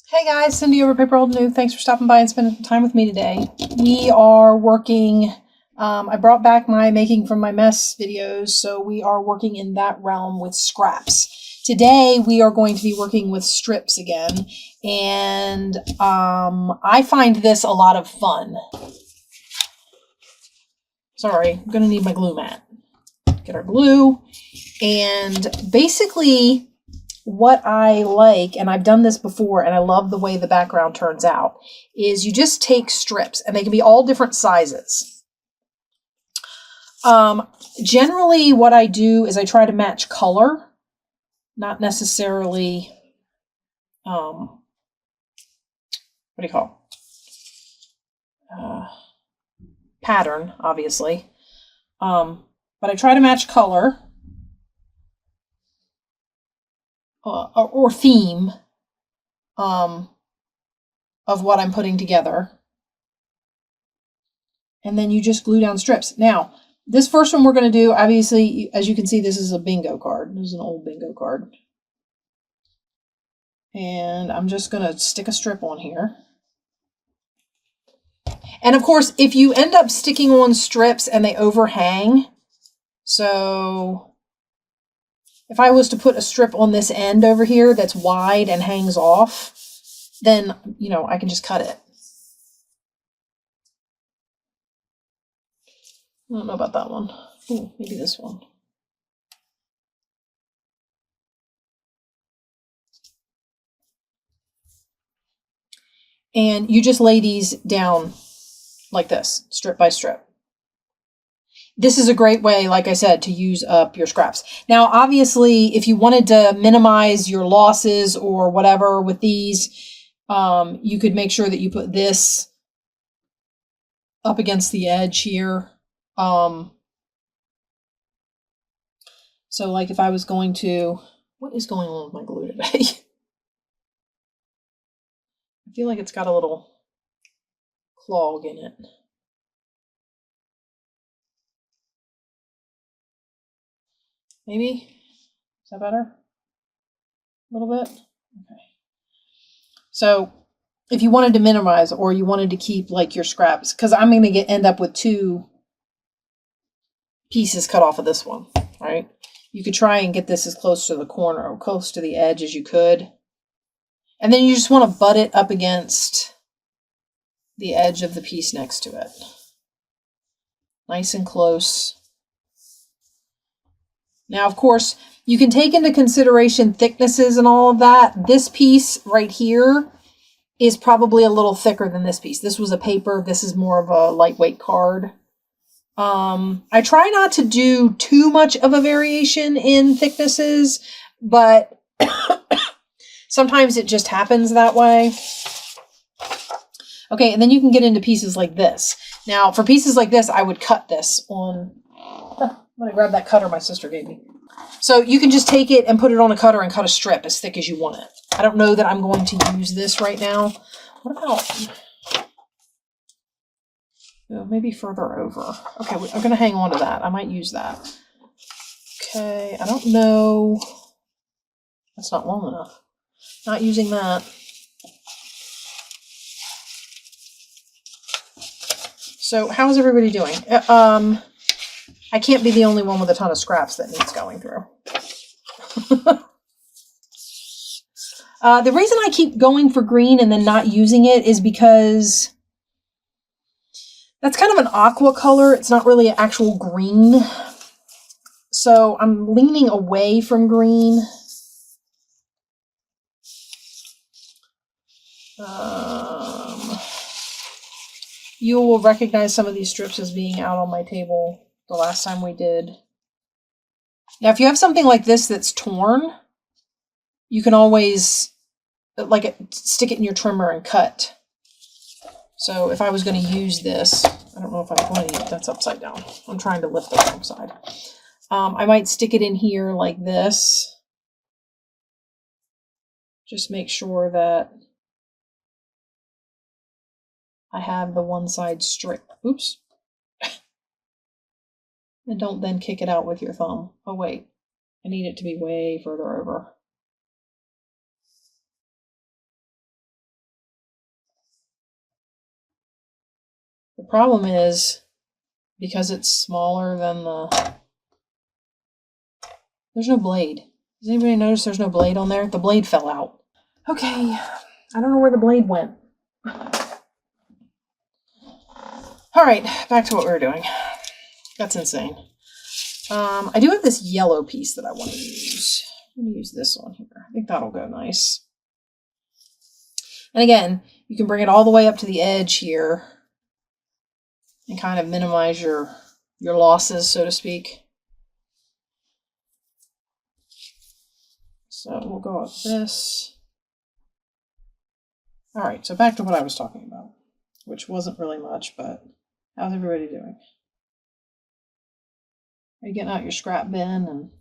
Hey guys, Cindy over paper.old.new. Thanks for stopping by and spending time with me today. We are working, I brought back my Making From My Mess videos, so we are working in that realm with scraps. Today we are going to be working with strips again, and I find this a lot of fun. Sorry, I'm going to need my glue mat. Get our glue, and basically what I like, and I've done this before and I love the way the background turns out, is you just take strips, and they can be all different sizes. Generally what I do is I try to match color, not necessarily, what do you call it? Pattern, obviously. But I try to match color. Or theme of what I'm putting together. And then you just glue down strips. Now, this first one we're going to do, obviously, as you can see, this is a bingo card. This is an old bingo card. And I'm just going to stick a strip on here. And of course, if you end up sticking on strips and they overhang, so if I was to put a strip on this end over here that's wide and hangs off, then, you know, I can just cut it. I don't know about that one. Ooh, maybe this one. And you just lay these down like this, strip by strip. This is a great way, like I said, to use up your scraps. Now, obviously, if you wanted to minimize your losses or whatever with these, you could make sure that you put this up against the edge here. So like if I was going to, what is going on with my glue today? I feel like it's got a little clog in it. Maybe? Is that better? A little bit? Okay. So if you wanted to minimize, or you wanted to keep like your scraps, because I'm going to end up with 2 pieces cut off of this one, right? You could try and get this as close to the corner or close to the edge as you could. And then you just want to butt it up against the edge of the piece next to it. Nice and close. Now, of course, you can take into consideration thicknesses and all of that. This piece right here is probably a little thicker than this piece. This was a paper. This is more of a lightweight card. I try not to do too much of a variation in thicknesses, but sometimes it just happens that way. Okay, and then you can get into pieces like this. Now, for pieces like this, I would cut this on... I'm going to grab that cutter my sister gave me. So you can just take it and put it on a cutter and cut a strip as thick as you want it. I don't know that I'm going to use this right now. What about... maybe further over. Okay, I'm going to hang on to that. I might use that. Okay, I don't know. That's not long enough. Not using that. So how is everybody doing? I can't be the only one with a ton of scraps that needs going through. The reason I keep going for green and then not using it is because that's kind of an aqua color. It's not really an actual green. So I'm leaning away from green. You will recognize some of these strips as being out on my table the last time we did. Now, if you have something like this that's torn, you can always stick it in your trimmer and cut. So if I was going to use this, I don't know if I'm going to use that's upside down. I'm trying to lift the wrong side. I might stick it in here like this. Just make sure that I have the one side straight. Oops. And don't then kick it out with your thumb. Oh, wait. I need it to be way further over. The problem is, because it's smaller than there's no blade. Does anybody notice there's no blade on there? The blade fell out. Okay, I don't know where the blade went. Alright, back to what we were doing. That's insane. I do have this yellow piece that I want to use. I'm going to use this one here. I think that'll go nice. And again, you can bring it all the way up to the edge here and kind of minimize your losses, so to speak. So we'll go up this. All right, so back to what I was talking about, which wasn't really much, but how's everybody doing? Are you getting out your scrap bin and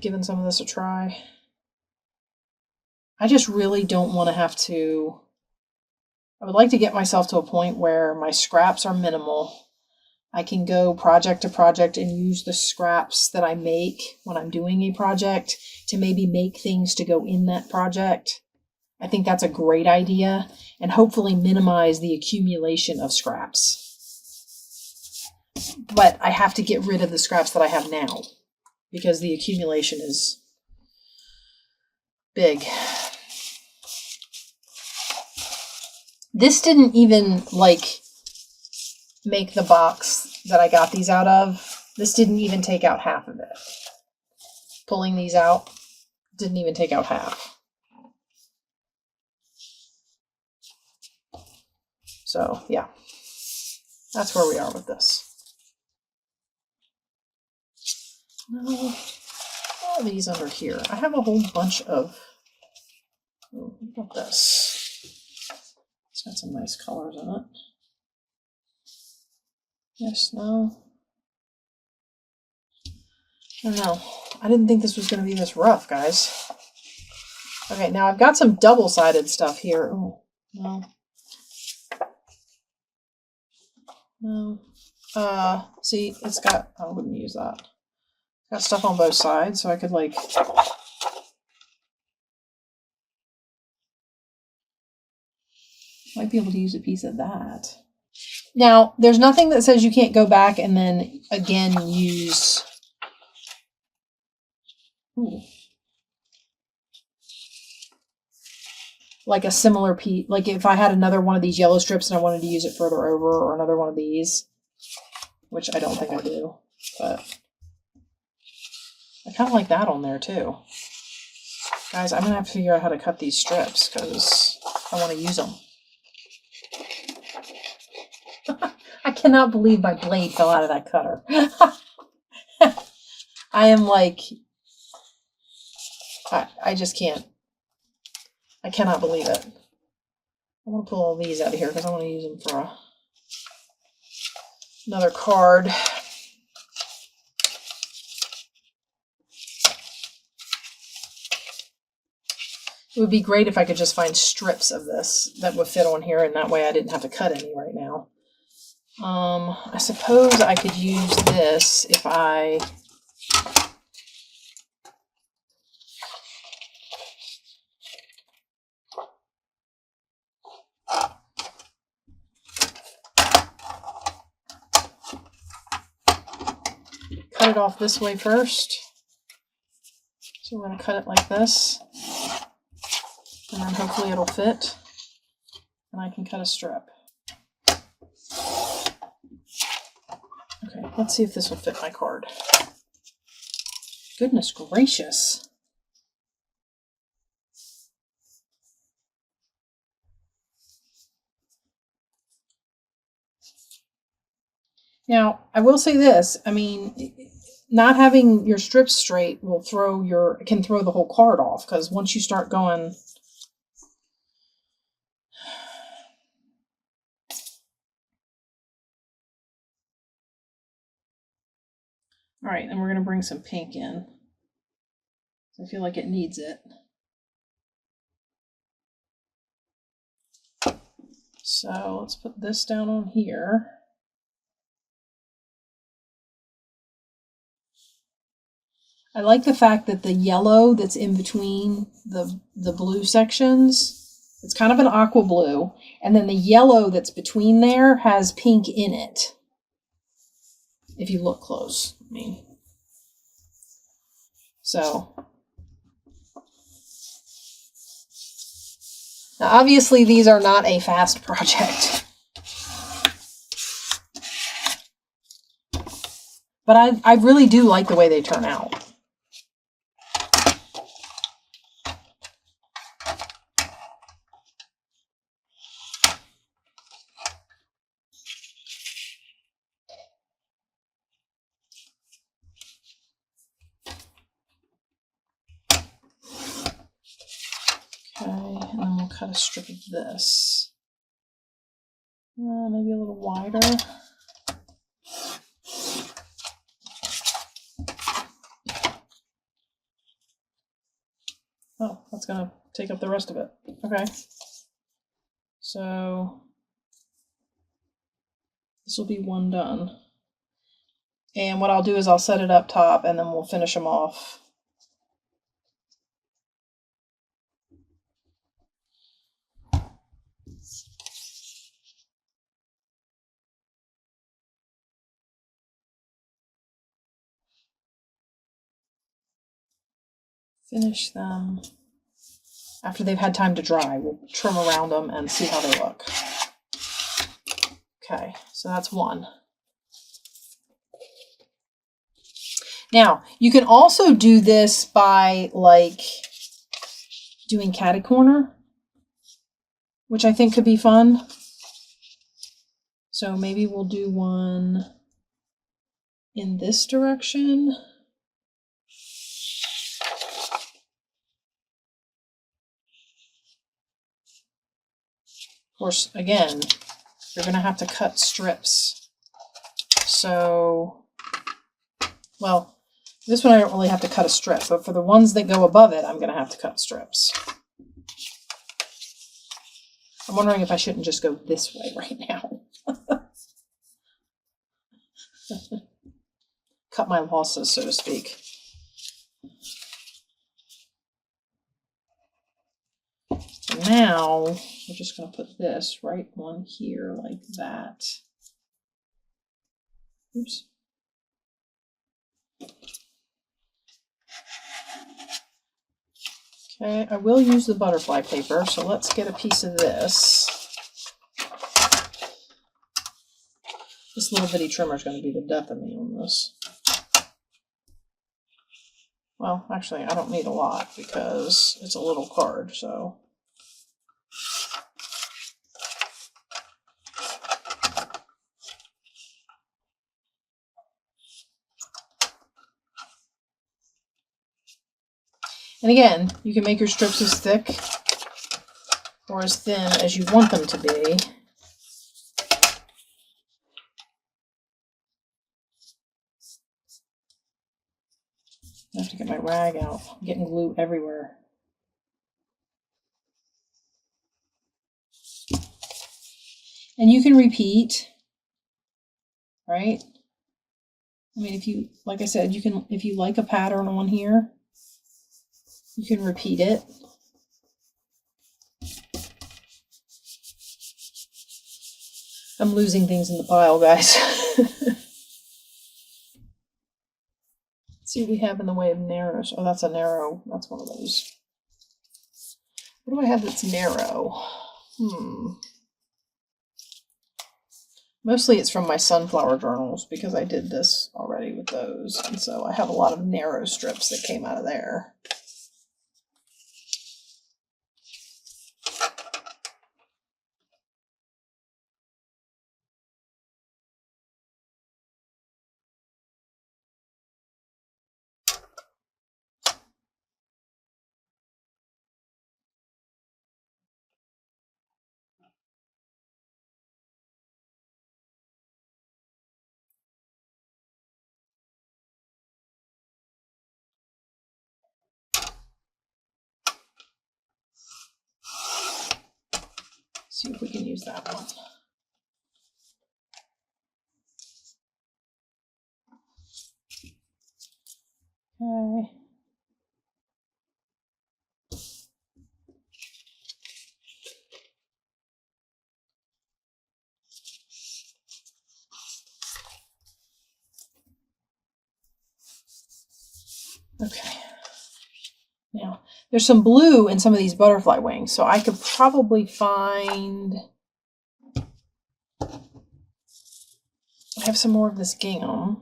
giving some of this a try? I just really don't want to have to... I would like to get myself to a point where my scraps are minimal. I can go project to project and use the scraps that I make when I'm doing a project to maybe make things to go in that project. I think that's a great idea, and hopefully minimize the accumulation of scraps. But I have to get rid of the scraps that I have now because the accumulation is big. This didn't even make the box that I got these out of. This didn't even take out half of it. Pulling these out didn't even take out half. So yeah, that's where we are with this. No, all these under here. I have a whole bunch of, oh, look at this. It's got some nice colors in it. Yes, no. I don't know. I didn't think this was going to be this rough, guys. Okay, now I've got some double-sided stuff here. Oh, no. No. See, it's got, I wouldn't use that. Got stuff on both sides, so I could might be able to use a piece of that. Now, there's nothing that says you can't go back and then again use... Ooh. Like a similar piece, like if I had another one of these yellow strips and I wanted to use it further over, or another one of these, which I don't think I do, but I kind of like that on there too. Guys, I'm going to have to figure out how to cut these strips because I want to use them. I cannot believe my blade fell out of that cutter. I am like, I just can't. I cannot believe it. I want to pull all these out of here because I want to use them for another card. It would be great if I could just find strips of this that would fit on here, and that way I didn't have to cut any right now. I suppose I could use this if I... cut it off this way first. So we're going to cut it like this. And then hopefully it'll fit. And I can cut a strip. Okay, let's see if this will fit my card. Goodness gracious. Now, I will say this, I mean, not having your strips straight will can throw the whole card off, because once you start going... All right, and we're going to bring some pink in. I feel like it needs it. So let's put this down on here. I like the fact that the yellow that's in between the blue sections, It's kind of an aqua blue. And then the yellow that's between there has pink in it. If you look close, I mean. So. Now obviously these are not a fast project. But I really do like the way they turn out. Okay, and then we'll cut a strip of this. Maybe a little wider. Oh, that's going to take up the rest of it. Okay. So this will be one done. And what I'll do is I'll set it up top and then we'll finish them off. Finish them. After they've had time to dry, we'll trim around them and see how they look. Okay, so that's one. Now, you can also do this by like doing catty corner, which I think could be fun. So maybe we'll do one in this direction. Of course, again, you're going to have to cut strips. So, well, this one I don't really have to cut a strip, but for the ones that go above it, I'm going to have to cut strips. I'm wondering if I shouldn't just go this way right now. Cut my losses, so to speak. Now, we're just going to put this right on here like that. Oops. Okay, I will use the butterfly paper, so let's get a piece of this. This little bitty trimmer is going to be the death of me on this. Well, actually, I don't need a lot because it's a little card, so. And again, you can make your strips as thick or as thin as you want them to be. I have to get my rag out. I'm getting glue everywhere. And you can repeat, right? I mean, if you, like I said, you can, if you like a pattern on here, you can repeat it. I'm losing things in the pile, guys. Let's see what we have in the way of narrows. Oh, that's a narrow. That's one of those. What do I have that's narrow? Mostly it's from my sunflower journals because I did this already with those. And so I have a lot of narrow strips that came out of there. See if we can use that one. Okay. Okay. Now, there's some blue in some of these butterfly wings, so I could probably find... I have some more of this gingham.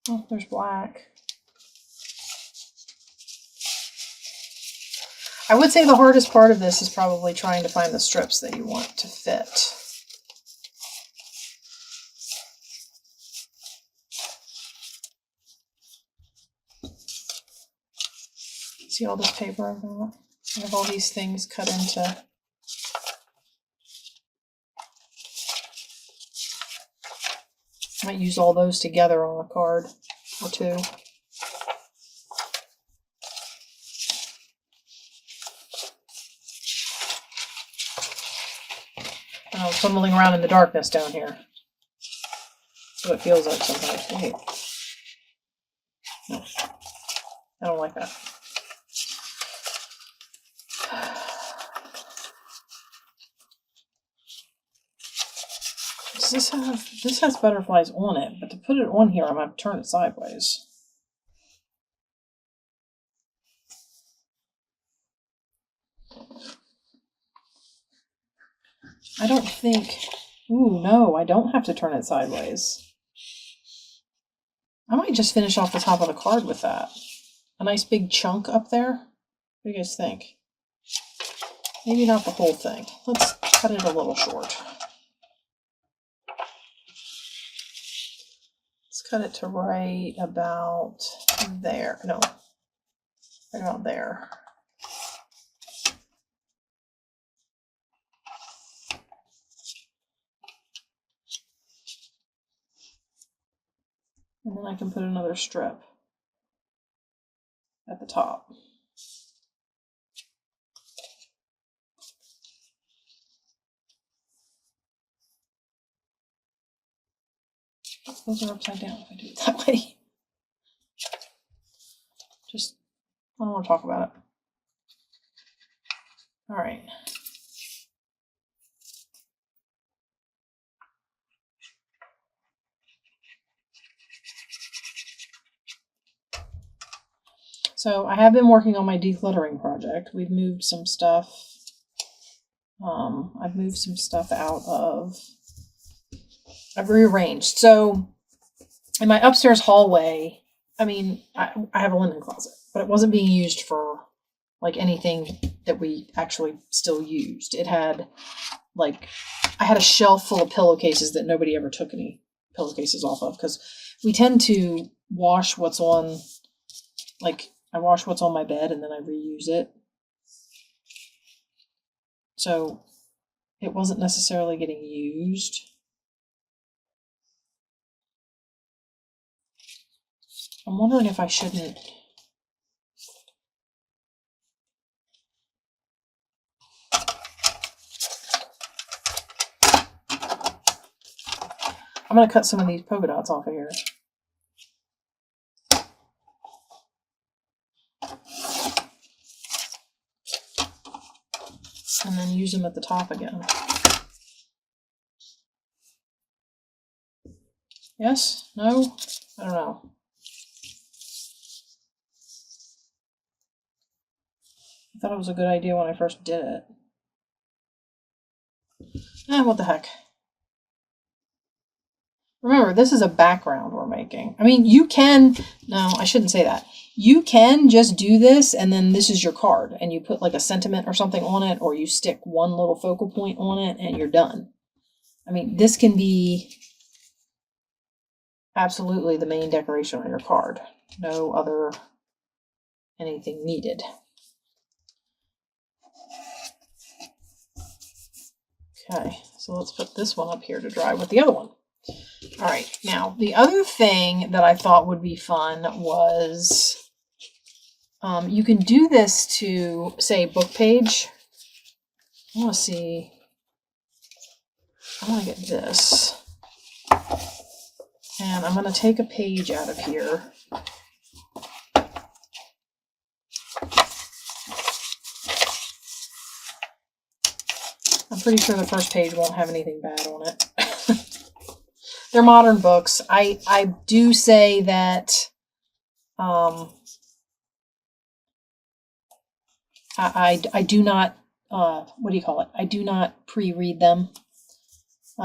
Oh, there's black. I would say the hardest part of this is probably trying to find the strips that you want to fit. See all this paper I've got? I have all these things cut into... I might use all those together on a card or two. I'm fumbling around in the darkness down here. That's what it feels like sometimes. Wait. No. I don't like that. This has butterflies on it, but to put it on here, I'm going to turn it sideways. I don't think... Ooh, no, I don't have to turn it sideways. I might just finish off the top of the card with that. A nice big chunk up there. What do you guys think? Maybe not the whole thing. Let's cut it a little short. Let's cut it to right about there. No, right about there. And then I can put another strip at the top. Those are upside down if I do it that way. Just, I don't want to talk about it. All right. So I have been working on my decluttering project. We've moved some stuff. I've moved some stuff out of... I've rearranged. So in my upstairs hallway, I mean, I have a linen closet, but it wasn't being used for like anything that we actually still used. It had like, I had a shelf full of pillowcases that nobody ever took any pillowcases off of, because we tend to wash what's on, like I wash what's on my bed and then I reuse it. So it wasn't necessarily getting used. I'm wondering if I shouldn't. I'm going to cut some of these polka dots off of here. And then use them at the top again. Yes? No? I don't know. I thought it was a good idea when I first did it. What the heck. Remember, this is a background we're making. I mean, you can... No, I shouldn't say that. You can just do this, and then this is your card, and you put like a sentiment or something on it, or you stick one little focal point on it, and you're done. I mean, this can be absolutely the main decoration on your card. No other anything needed. Okay, so let's put this one up here to dry with the other one. All right, now the other thing that I thought would be fun was you can do this to, say, book page. I want to see, I want to get this. And I'm going to take a page out of here. I'm pretty sure the first page won't have anything bad on it. they're modern books. I do say that I do not what do you call it? I do not pre-read them,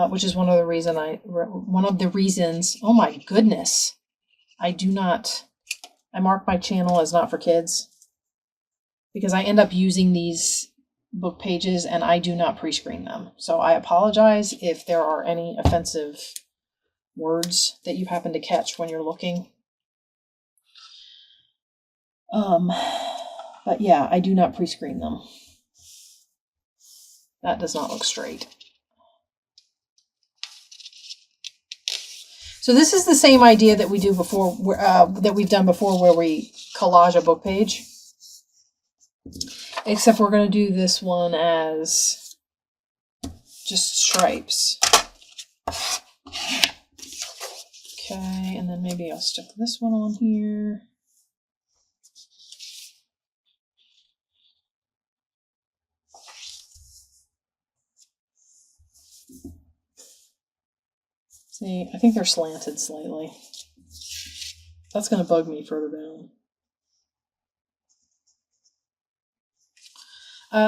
which is one of the reasons. Oh my goodness, I mark my channel as not for kids because I end up using these book pages and I do not pre-screen them. So I apologize if there are any offensive words that you happen to catch when you're looking. But yeah, I do not pre-screen them. That does not look straight. So this is the same idea that we do before, that we've done before, where we collage a book page. Except we're going to do this one as just stripes. Okay, and then maybe I'll stick this one on here. See, I think they're slanted slightly. That's going to bug me further down.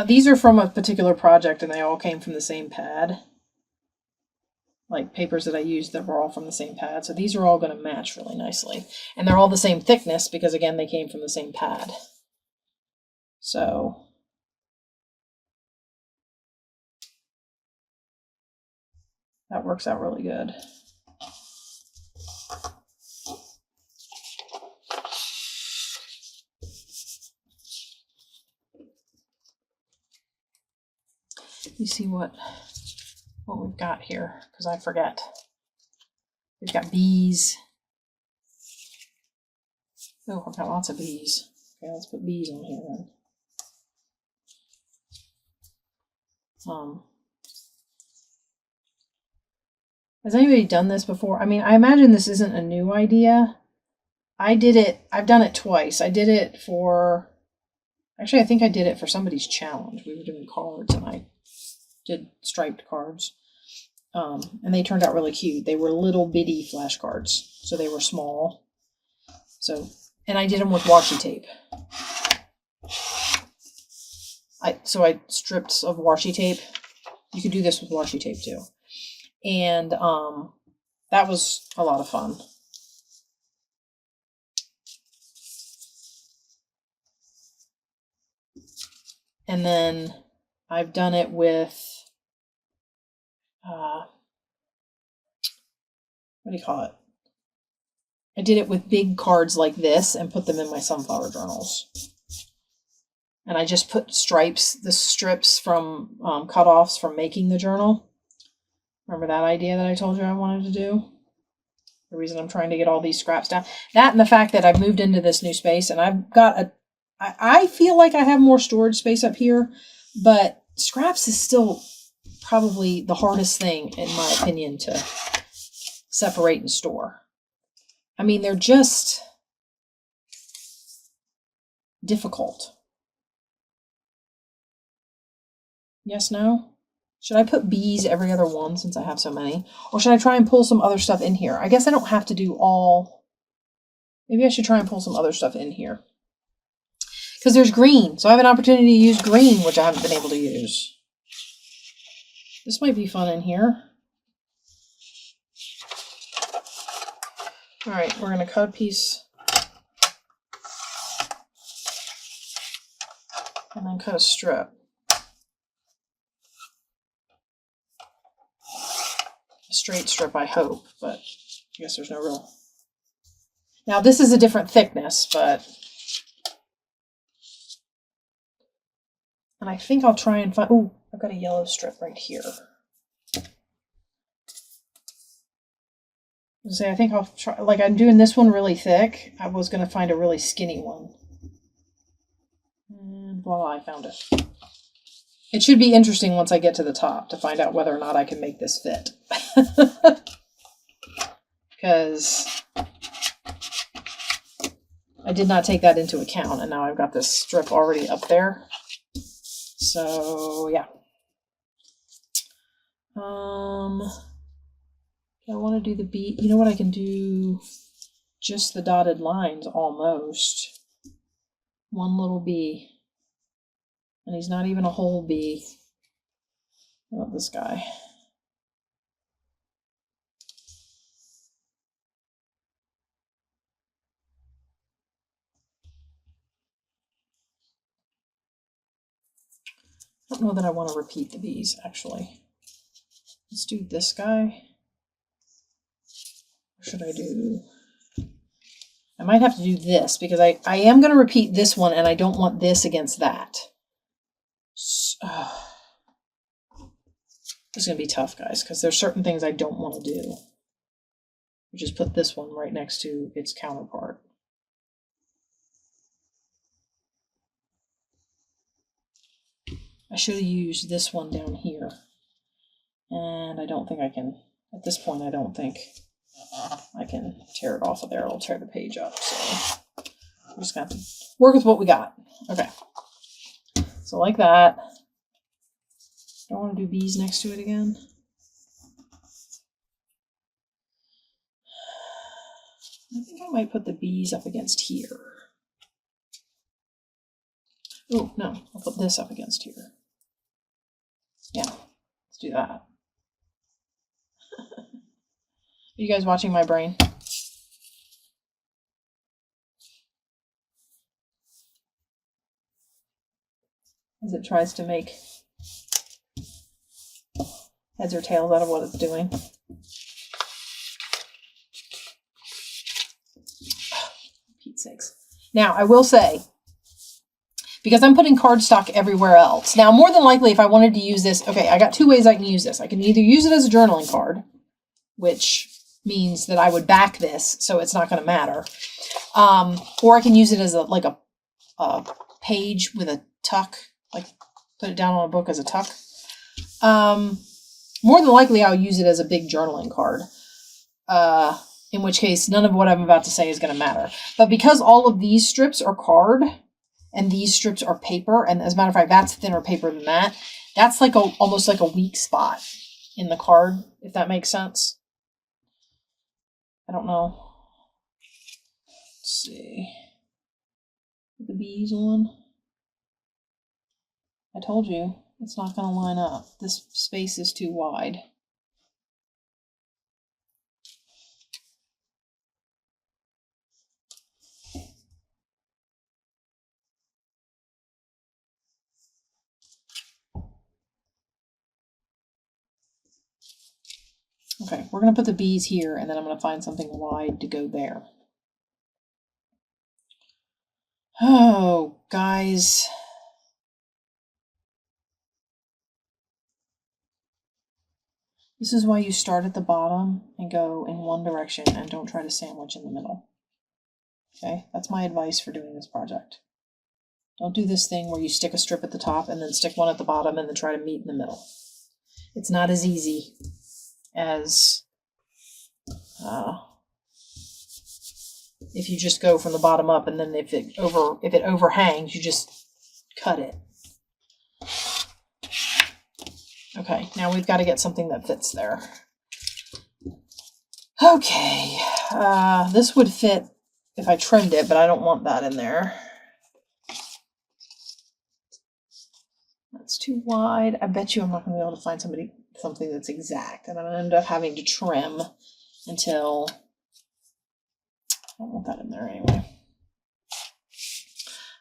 These are from a particular project and they all came from the same pad. Like papers that I used that were all from the same pad. So these are all going to match really nicely. And they're all the same thickness because, again, they came from the same pad. So that works out really good. You see what we've got here, because I forget. We've got bees. Oh, I've got lots of bees. Okay, let's put bees on here then. Has anybody done this before? I mean, I imagine this isn't a new idea. I've done it twice. I did it for, actually I think I did it for somebody's challenge. We were doing cards and I did striped cards. And they turned out really cute. They were little bitty flashcards, so they were small. So, and I did them with washi tape. So I stripped of washi tape. You could do this with washi tape too. And that was a lot of fun. And then I've done it with what do you call it? I did it with big cards like this and put them in my sunflower journals. And I just put stripes, the strips from cutoffs from making the journal. Remember that idea that I told you I wanted to do? The reason I'm trying to get all these scraps down. That and the fact that I've moved into this new space and I've got I feel like I have more storage space up here, but scraps is still probably the hardest thing, in my opinion, to separate and store. I mean, they're just difficult. Yes, no? Should I put bees every other one since I have so many? Or should I try and pull some other stuff in here? I guess I don't have to do all. Maybe I should try and pull some other stuff in here. Because there's green, so I have an opportunity to use green, which I haven't been able to use. This might be fun in here. All right, we're going to cut a piece. And then cut a strip. A straight strip, I hope, but I guess there's no real. Now, this is a different thickness, but. And I think I'll try and find. Oh, I've got a yellow strip right here. I think I'll try, like I'm doing this one really thick. I was going to find a really skinny one. And voila, I found it. It should be interesting once I get to the top to find out whether or not I can make this fit. Because I did not take that into account, and now I've got this strip already up there. So, yeah. I want to do the bee. You know what I can do? Just the dotted lines almost. One little bee. And he's not even a whole bee. How about this guy? I don't know that I want to repeat the bees, actually. Let's do this guy. Or should I do... I might have to do this, because I am going to repeat this one, and I don't want this against that. So, this is going to be tough, guys, because there's certain things I don't want to do. Just put this one right next to its counterpart. I should have used this one down here. And I don't think I can, at this point, I don't think I can tear it off of there. It'll tear the page up. So I'm just going to have to work with what we got. Okay. So like that. Don't want to do bees next to it again. I think I might put the bees up against here. Oh, no, I'll put this up against here. Yeah, let's do that. Are you guys watching my brain? As it tries to make heads or tails out of what it's doing. Pete's sakes. Now, I will say, because I'm putting cardstock everywhere else. Now, more than likely, if I wanted to use this, okay, I got two ways I can use this. I can either use it as a journaling card, which means that I would back this, so it's not going to matter. Or I can use it as a page with a tuck, like put it down on a book as a tuck. More than likely, I'll use it as a big journaling card. In which case, none of what I'm about to say is going to matter. But because all of these strips are card, and these strips are paper, and as a matter of fact, that's thinner paper than that, that's like almost like a weak spot in the card, if that makes sense. I don't know. Let's see. Put the bees on. I told you, it's not going to line up. This space is too wide. Okay, we're going to put the bees here, and then I'm going to find something wide to go there. Oh, guys. This is why you start at the bottom and go in one direction and don't try to sandwich in the middle. Okay, that's my advice for doing this project. Don't do this thing where you stick a strip at the top and then stick one at the bottom and then try to meet in the middle. It's not as easy as if you just go from the bottom up, and then if it overhangs, you just cut it. Okay, now we've got to get something that fits there. Okay, this would fit if I trimmed it, but I don't want that in there. That's too wide. I bet you I'm not going to be able to find something that's exact, and I'm going to end up having to trim until... I don't want that in there anyway.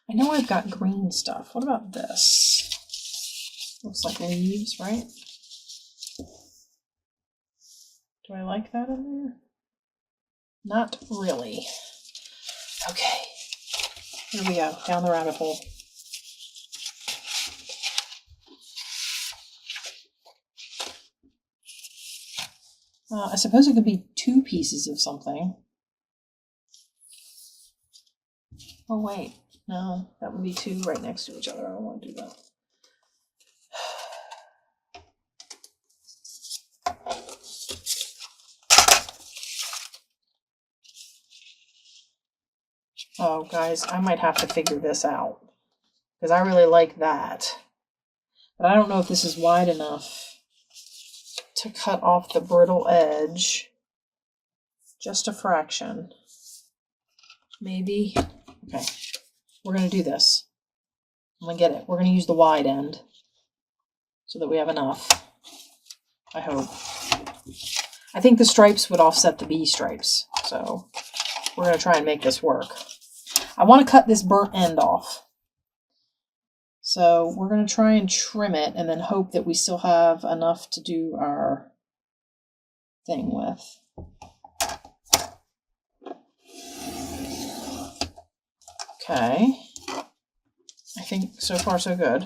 I know I've got green stuff. What about this? Looks like leaves, right? Do I like that in there? Not really. Okay. Here we go, down the rabbit hole. I suppose it could be two pieces of something. Oh, wait. No, that would be two right next to each other. I don't want to do that. Oh, guys, I might have to figure this out, because I really like that. But I don't know if this is wide enough to cut off the brittle edge Just a fraction. Maybe. Okay. We're going to do this. I'm going to get it. We're going to use the wide end so that we have enough. I hope. I think the stripes would offset the bee stripes. So we're going to try and make this work. I want to cut this burnt end off. So we're going to try and trim it and then hope that we still have enough to do our thing with. Okay. I think so far so good.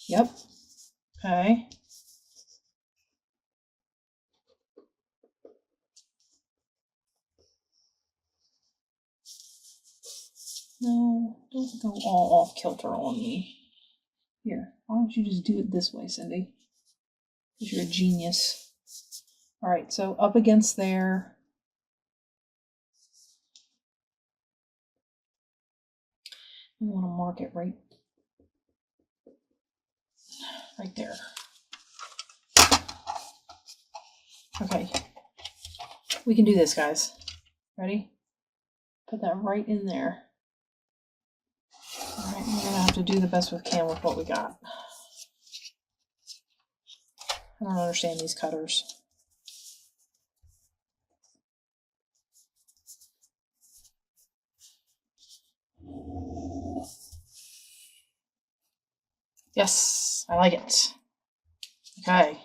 Yep. Okay. No, don't go all off kilter on me. Here, why don't you just do it this way, Cindy? Because you're a genius. All right, so up against there. I want to mark it right there. Okay, we can do this, guys. Ready? Put that right in there. All right, we're gonna have to do the best we can with what we got. I don't understand these cutters. Yes, I like it. Okay.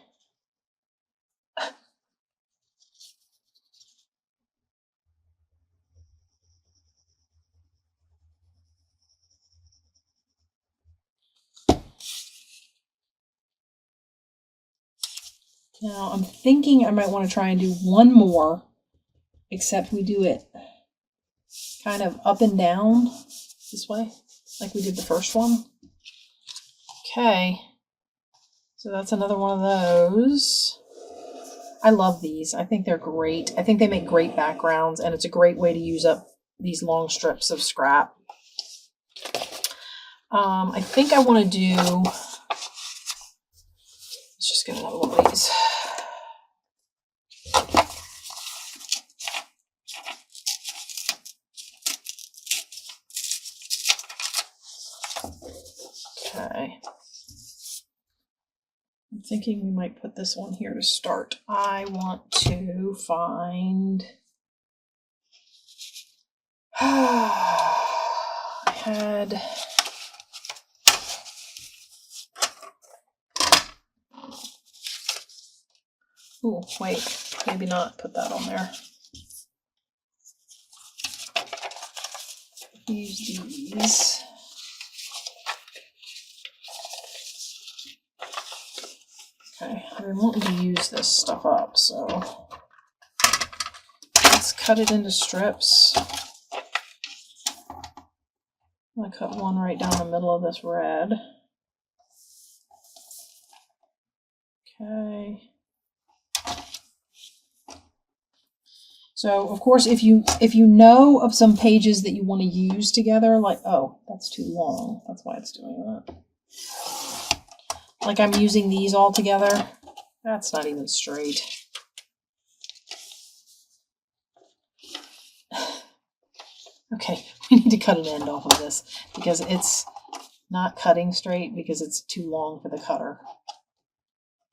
Now I'm thinking I might want to try and do one more, except we do it kind of up and down this way, like we did the first one. Okay, so that's another one of those. I love these. I think they're great. I think they make great backgrounds, and it's a great way to use up these long strips of scrap. I think I want to do, let's just get another one of these. Okay. I'm thinking we might put this one here to start. I want to find, I had, oh, wait, maybe not put that on there. Use these. Okay, I've been wanting to use this stuff up, so let's cut it into strips. I'm going to cut one right down the middle of this red. Okay. So, of course, if you know of some pages that you want to use together, like, oh, that's too long. That's why it's doing that. Like I'm using these all together. That's not even straight. Okay, we need to cut an end off of this because it's not cutting straight because it's too long for the cutter.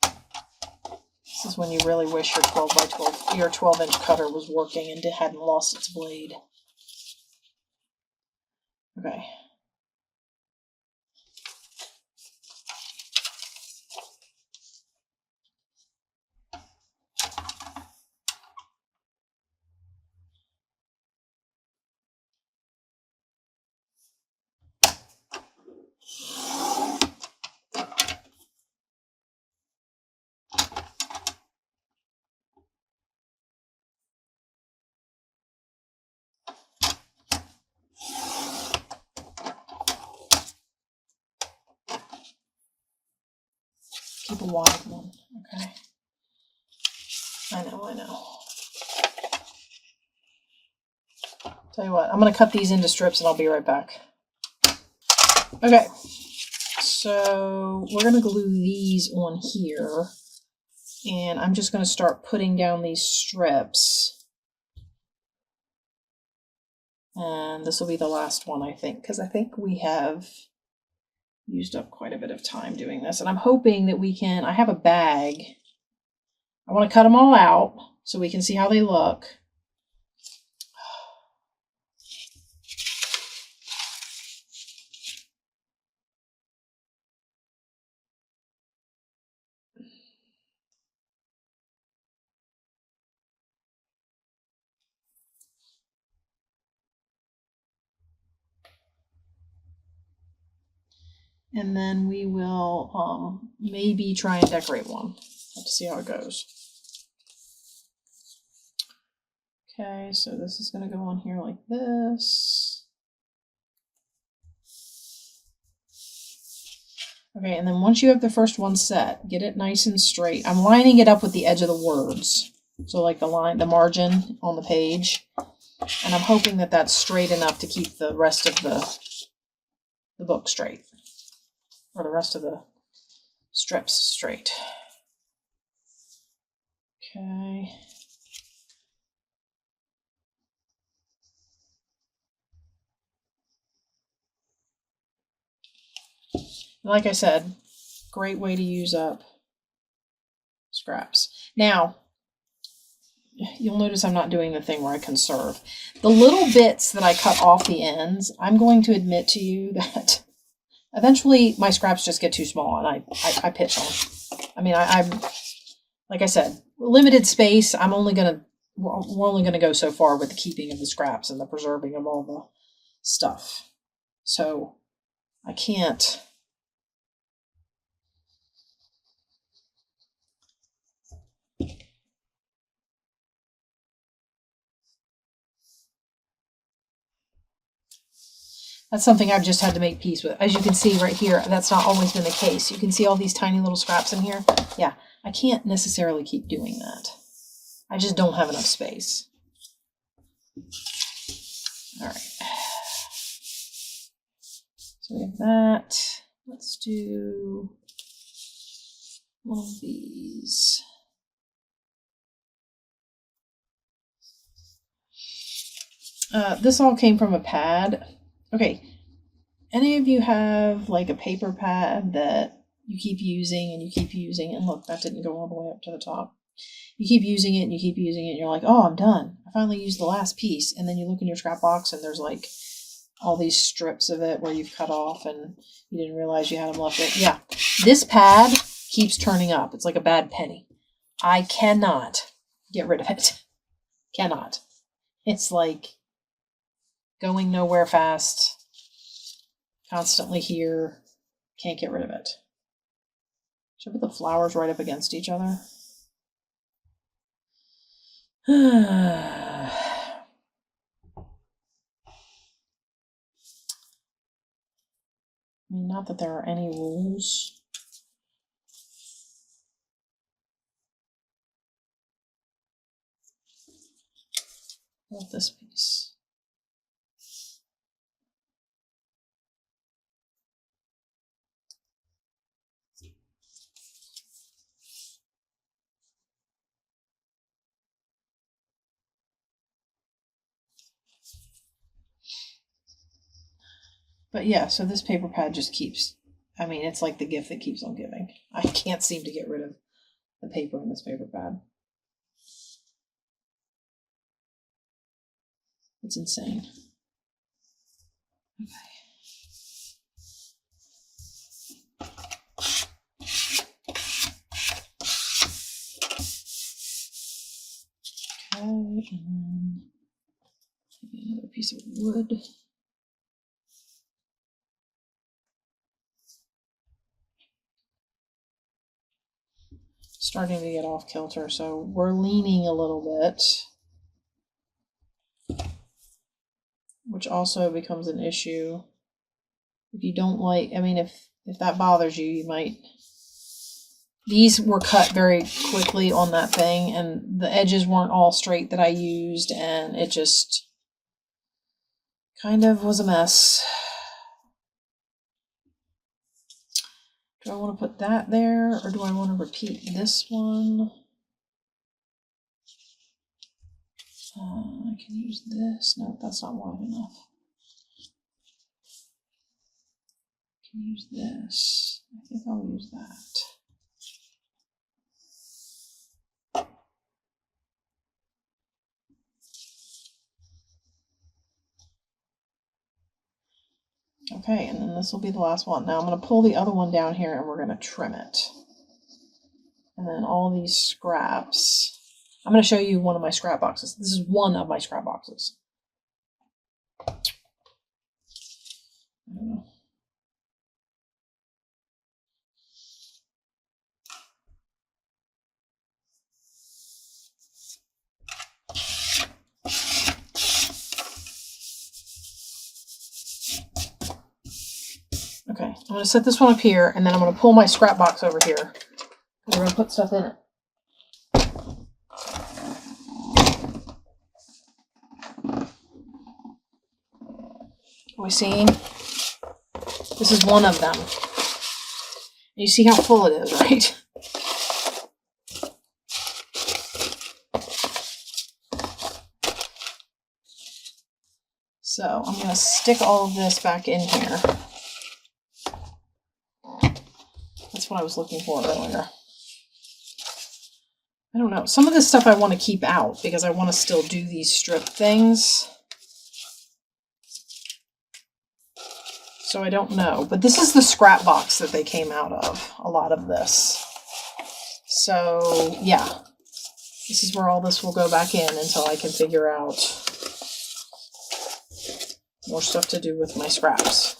This is when you really wish your 12-inch cutter was working and hadn't lost its blade. Okay. Keep a wide one, okay. I know. Tell you what, I'm going to cut these into strips and I'll be right back. Okay, so we're going to glue these on here. And I'm just going to start putting down these strips. And this will be the last one, I think, because I think we have used up quite a bit of time doing this. And I'm hoping that we can, I have a bag. I want to cut them all out so we can see how they look. And then we will maybe try and decorate one. Have to see how it goes. Okay, so this is going to go on here like this. Okay, and then once you have the first one set, get it nice and straight. I'm lining it up with the edge of the words. So like the line, the margin on the page. And I'm hoping that that's straight enough to keep the rest of the book straight. Or the rest of the strips straight. Okay. Like I said, great way to use up scraps. Now, you'll notice I'm not doing the thing where I conserve. The little bits that I cut off the ends, I'm going to admit to you that eventually my scraps just get too small and I pitch them. I mean, I'm like I said, limited space. We're only gonna go so far with the keeping of the scraps and the preserving of all the stuff. So I can't. That's something I've just had to make peace with. As you can see right here, that's not always been the case. You can see all these tiny little scraps in here. Yeah, I can't necessarily keep doing that. I just don't have enough space. All right. So we have that. Let's do one of these. This all came from a pad. Okay, any of you have like a paper pad that you keep using and you keep using, and look, that didn't go all the way up to the top. You keep using it and you keep using it and you're like, oh, I'm done. I finally used the last piece. And then you look in your scrap box and there's like all these strips of it where you've cut off and you didn't realize you had them left. Yeah, this pad keeps turning up. It's like a bad penny. I cannot get rid of it. Cannot. It's like going nowhere fast, constantly here, can't get rid of it. Should I put the flowers right up against each other? I mean, not that there are any rules. I love this piece. But yeah, so this paper pad just keeps, I mean, it's like the gift that keeps on giving. I can't seem to get rid of the paper in this paper pad. It's insane. Okay. Okay, and then maybe another piece of wood. Starting to get off kilter, so we're leaning a little bit, which also becomes an issue. If you don't like, I mean, if that bothers you, you might. These were cut very quickly on that thing, and the edges weren't all straight that I used, and it just kind of was a mess. Do I want to put that there, or do I want to repeat this one? I can use this. No, that's not wide enough. I can use this. I think I'll use that. Okay, and then this will be the last one. Now I'm going to pull the other one down here and we're going to trim it. And then all these scraps. I'm going to show you one of my scrap boxes. This is one of my scrap boxes. I don't know. Okay, I'm going to set this one up here, and then I'm going to pull my scrap box over here. We're going to put stuff in it. Are we seeing? This is one of them. You see how full it is, right? So I'm going to stick all of this back in here. That's what I was looking for earlier. I don't know. Some of this stuff I want to keep out because I want to still do these strip things. So I don't know. But this is the scrap box that they came out of, a lot of this. So, yeah. This is where all this will go back in until I can figure out more stuff to do with my scraps.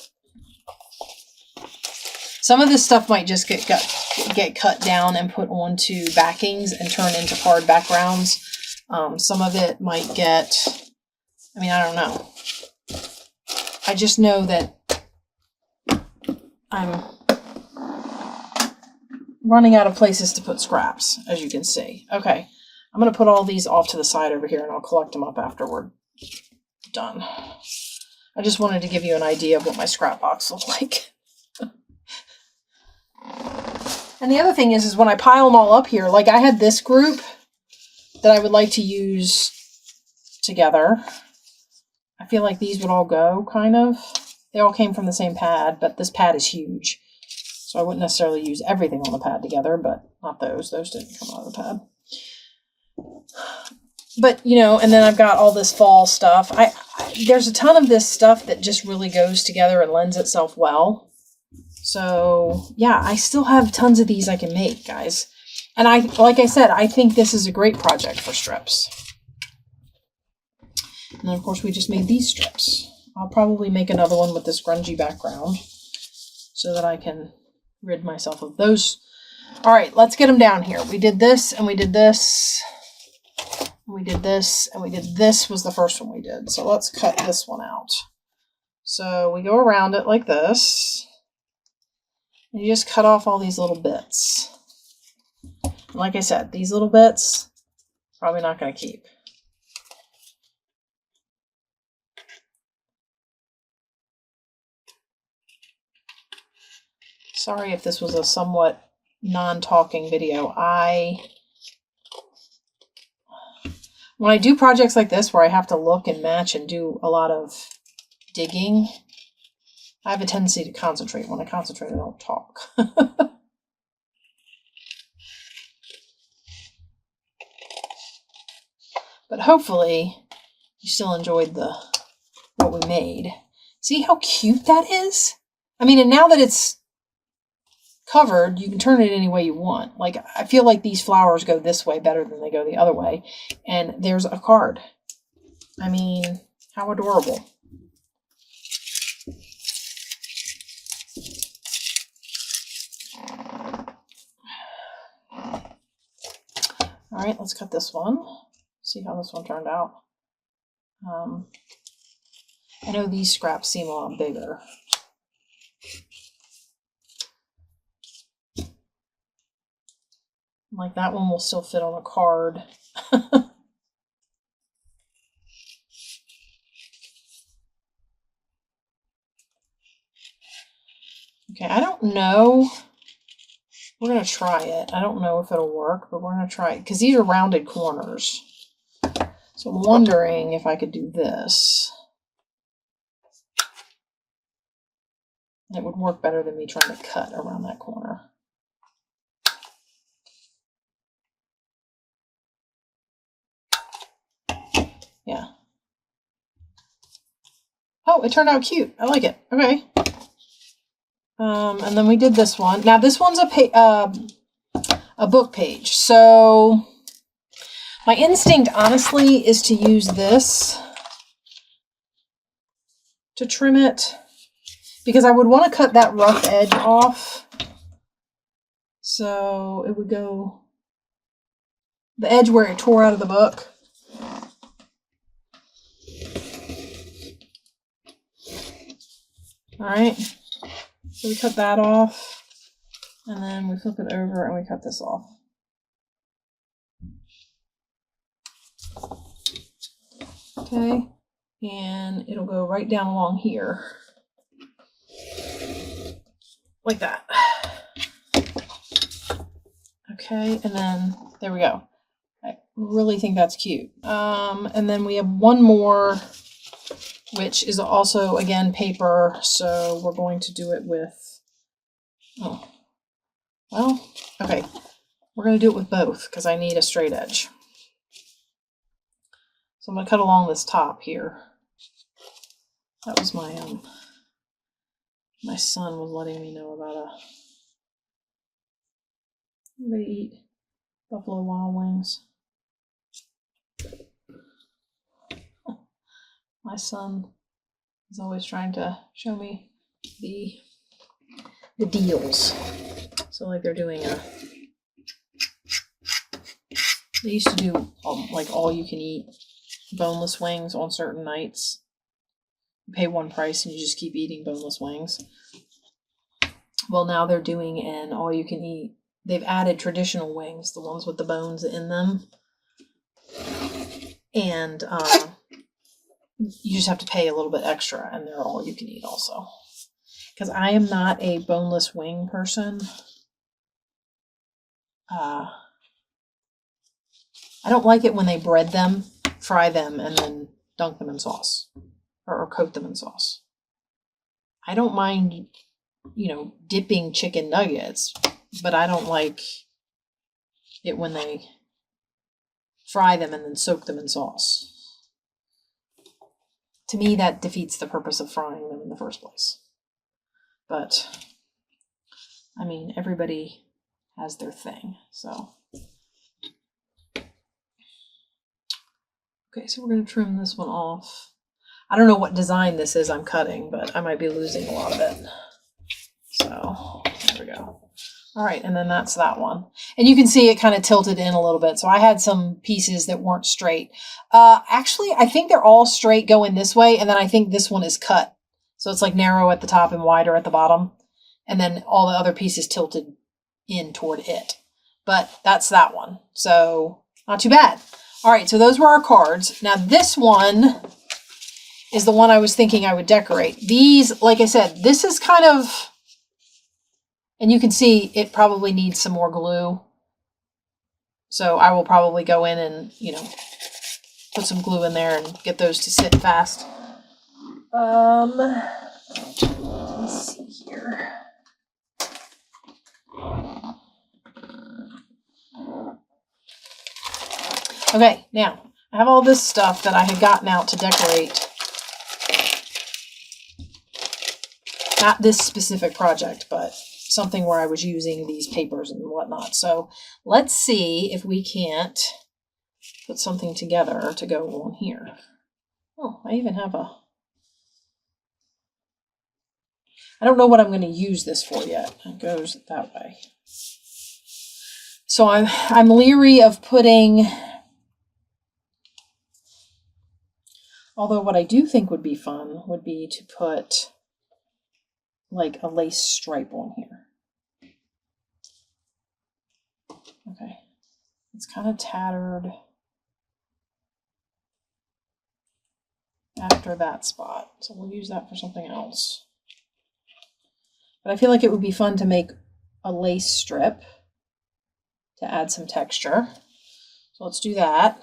Some of this stuff might just get cut down and put onto backings and turn into card backgrounds. Some of it might get, I mean, I don't know. I just know that I'm running out of places to put scraps, as you can see. Okay, I'm going to put all these off to the side over here and I'll collect them up after we're done. I just wanted to give you an idea of what my scrap box looks like. And the other thing is when I pile them all up here, like I had this group that I would like to use together. I feel like these would all go, kind of. They all came from the same pad, but this pad is huge. So I wouldn't necessarily use everything on the pad together, but not those. Those didn't come out of the pad. But, you know, and then I've got all this fall stuff. There's a ton of this stuff that just really goes together and lends itself well. So, yeah, I still have tons of these I can make, guys. And like I said, I think this is a great project for strips. And then, of course, we just made these strips. I'll probably make another one with this grungy background so that I can rid myself of those. All right, let's get them down here. We did this, and we did this, and we did this, and we did this was the first one we did. So let's cut this one out. So we go around it like this. And you just cut off all these little bits. And like I said, these little bits, probably not going to keep. Sorry if this was a somewhat non-talking video. When I do projects like this where I have to look and match and do a lot of digging, I have a tendency to concentrate. When I concentrate, I don't talk. But hopefully, you still enjoyed what we made. See how cute that is? I mean, and now that it's covered, you can turn it any way you want. Like, I feel like these flowers go this way better than they go the other way. And there's a card. I mean, how adorable. All right, let's cut this one. See how this one turned out. I know these scraps seem a lot bigger. Like that one will still fit on a card. Okay, I don't know We're going to try it. I don't know if it'll work, but we're going to try it because these are rounded corners. So I'm wondering if I could do this. It would work better than me trying to cut around that corner. Yeah. Oh, it turned out cute. I like it. Okay. And then we did this one. Now this one's a book page. So my instinct, honestly, is to use this to trim it because I would want to cut that rough edge off. So it would go the edge where it tore out of the book. All right. So we cut that off, and then we flip it over and we cut this off. Okay, and it'll go right down along here, like that. Okay, and then there we go. I really think that's cute. And then we have one more, which is also, again, paper. So we're going to do it with, oh, well, okay. We're going to do it with both because I need a straight edge. So I'm going to cut along this top here. That was my son was letting me know about they eat buffalo wild wings. My son is always trying to show me the deals. So like they're doing they used to do like all you can eat boneless wings on certain nights. You pay one price and you just keep eating boneless wings. Well, now they're doing an all you can eat. They've added traditional wings, the ones with the bones in them. And you just have to pay a little bit extra, and they're all you can eat also. Because I am not a boneless wing person. I don't like it when they bread them, fry them, and then dunk them in sauce. Or coat them in sauce. I don't mind, dipping chicken nuggets, but I don't like it when they fry them and then soak them in sauce. To me, that defeats the purpose of frying them in the first place. But, I mean, everybody has their thing, so. Okay, so we're going to trim this one off. I don't know what design this is I'm cutting, but I might be losing a lot of it. So, there we go. All right, and then that's that one. And you can see it kind of tilted in a little bit. So I had some pieces that weren't straight. Actually, I think they're all straight going this way, and then I think this one is cut. So it's like narrow at the top and wider at the bottom. And then all the other pieces tilted in toward it. But that's that one. So not too bad. All right, so those were our cards. Now this one is the one I was thinking I would decorate. These, like I said, this is kind of... And you can see it probably needs some more glue. So I will probably go in and, put some glue in there and get those to sit fast. Let's see here. Okay, now I have all this stuff that I had gotten out to decorate. Not this specific project, but something where I was using these papers and whatnot. So let's see if we can't put something together to go on here. Oh, I even have I don't know what I'm going to use this for yet. It goes that way. So I'm leery of putting, although what I do think would be fun would be to put like a lace stripe on here. Okay, it's kind of tattered after that spot, so we'll use that for something else. But I feel like it would be fun to make a lace strip to add some texture. So let's do that.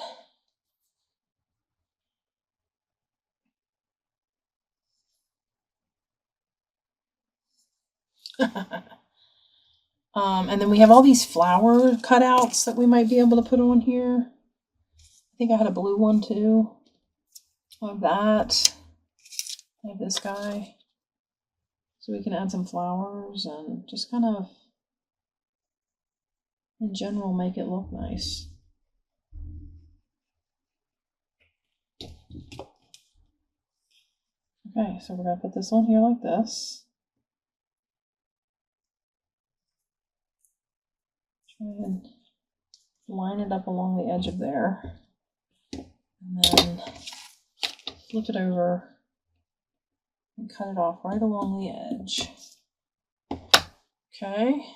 And then we have all these flower cutouts that we might be able to put on here. I think I had a blue one too. Like that. I have this guy. So we can add some flowers and just kind of, in general, make it look nice. Okay, so we're going to put this on here like this. Try and line it up along the edge of there. And then flip it over and cut it off right along the edge. Okay.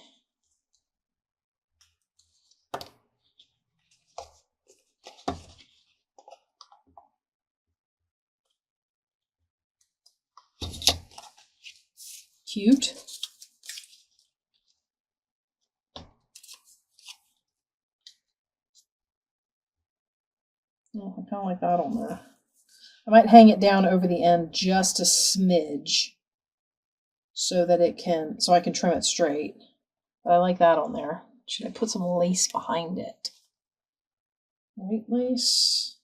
Cute. Oh, I kind of like that on there. I might hang it down over the end just a smidge so that it can, so I can trim it straight. But I like that on there. Should I put some lace behind it? White lace.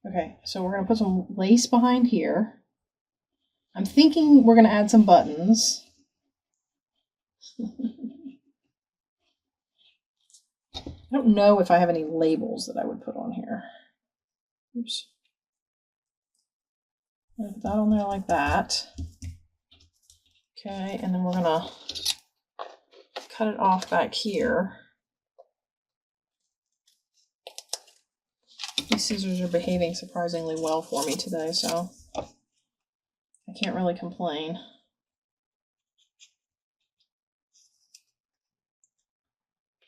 Okay, so we're going to put some lace behind here. I'm thinking we're going to add some buttons. I don't know if I have any labels that I would put on here. Oops. Put that on there like that. Okay, and then we're going to cut it off back here. These scissors are behaving surprisingly well for me today, so I can't really complain.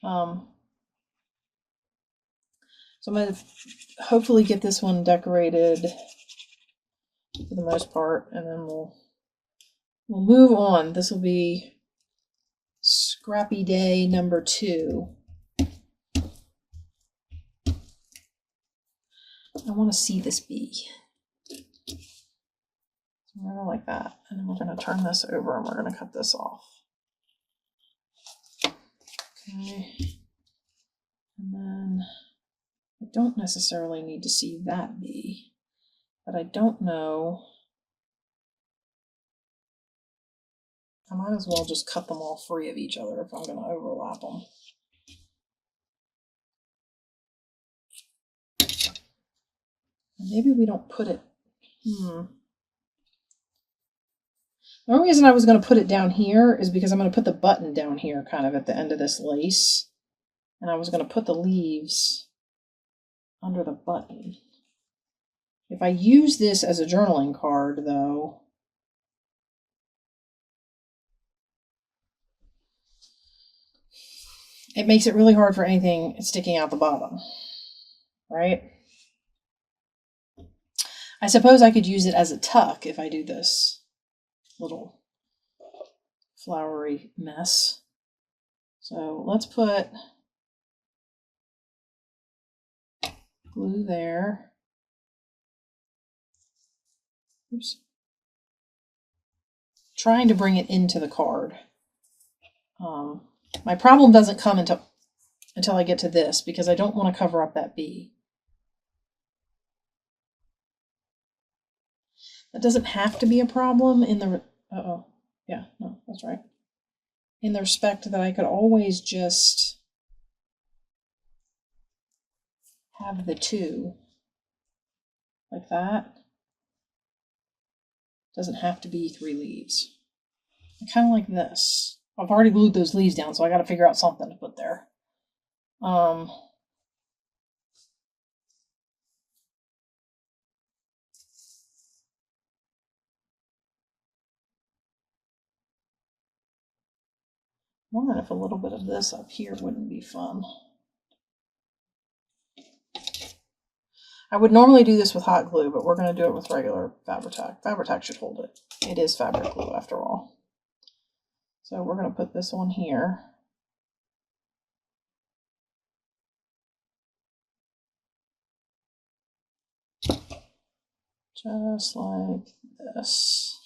So I'm going to hopefully get this one decorated for the most part, and then we'll move on. This will be Scrappy Day number 2. I want to see this bee. So we're going to like that, and then we're going to turn this over and we're going to cut this off. Okay. And then I don't necessarily need to see that bee, but I don't know. I might as well just cut them all free of each other if I'm going to overlap them. Maybe we don't put it. The only reason I was going to put it down here is because I'm going to put the button down here kind of at the end of this lace. And I was going to put the leaves under the button. If I use this as a journaling card, though, it makes it really hard for anything sticking out the bottom, right? I suppose I could use it as a tuck if I do this little flowery mess. So let's put glue there. Oops. Trying to bring it into the card. My problem doesn't come until I get to this, because I don't want to cover up that bee. That doesn't have to be a problem in the, yeah, no, that's right. In the respect that I could always just have the two like that. Doesn't have to be 3 leaves. Kind of like this. I've already glued those leaves down, so I got to figure out something to put there. Wondering if a little bit of this up here wouldn't be fun. I would normally do this with hot glue, but we're going to do it with regular Fabri-Tac. Fabri-Tac should hold it. It is fabric glue after all. So we're going to put this on here. Just like this.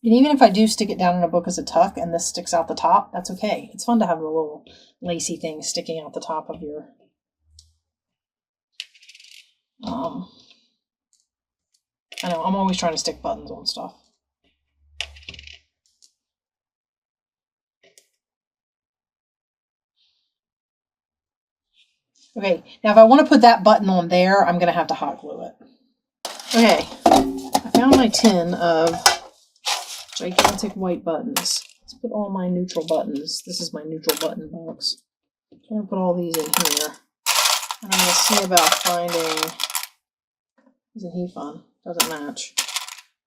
And even if I do stick it down in a book as a tuck and this sticks out the top, that's okay. It's fun to have the little lacy thing sticking out the top of your I know, I'm always trying to stick buttons on stuff. Okay, now if I want to put that button on there, I'm going to have to hot glue it. Okay, I found my tin of gigantic white buttons. Let's put all my neutral buttons. This is my neutral button box. I'm going to put all these in here. And I'm going to see about finding... Isn't he fun? Doesn't match.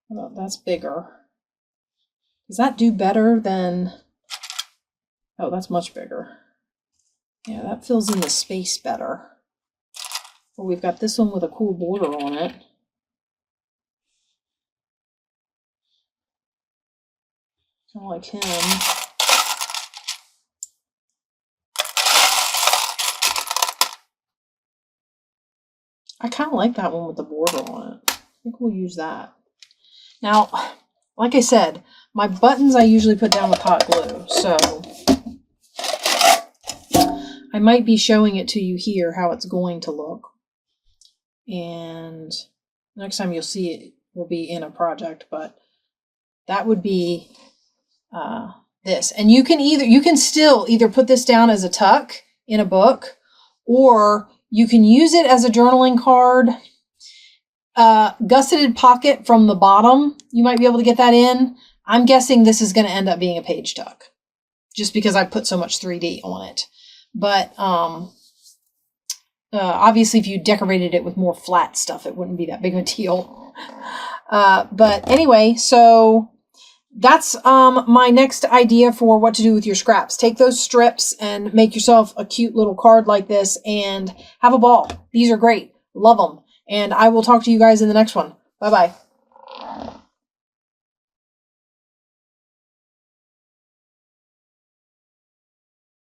Well, that's bigger. Does that do better than... Oh, that's much bigger. Yeah, that fills in the space better. Well, we've got this one with a cool border on it. Kind of like him. I kind of like that one with the border on it. I think we'll use that. Now, like I said, my buttons I usually put down with hot glue, so I might be showing it to you here how it's going to look. And next time you'll see it will be in a project, but that would be this. And you can still either put this down as a tuck in a book, or you can use it as a journaling card. Gusseted pocket from the bottom, you might be able to get that in. I'm guessing this is going to end up being a page tuck, just because I put so much 3D on it. But obviously, if you decorated it with more flat stuff, it wouldn't be that big of a deal. But anyway, so that's my next idea for what to do with your scraps. Take those strips and make yourself a cute little card like this and have a ball. These are great. Love them. And I will talk to you guys in the next one. Bye-bye.